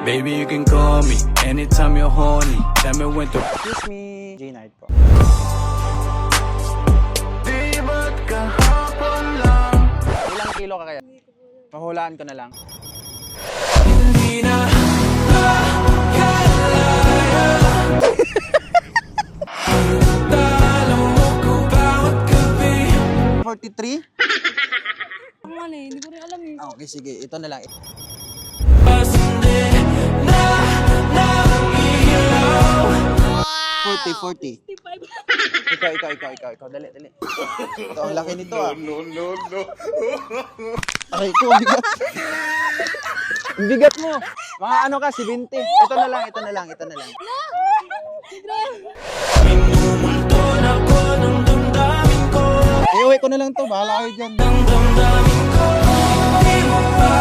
Baby, you can call me anytime you're horny. Tell me when to. Excuse me, J-Night po. Di ba't kahapon lang? Ilang kilo ka kaya? Mahulaan ko na lang. Hindi na makalaya. Talo mo ko bawat gabi. 43? Mali, hindi ko rin alam eh. Ah, okay, sige. Ito na lang. Pasindi na iyaw. 40. Ikaw. Dali. Ito, ang laki nito ah. No. Aray ko, ang bigat. Ang bigat mo. Mga ano ka, 70. Ito na lang. Minumulto na ko ng damdamin ko. Iuwi ko na lang to. Bahala kayo dyan. Ang damdamin ko. Di mo pa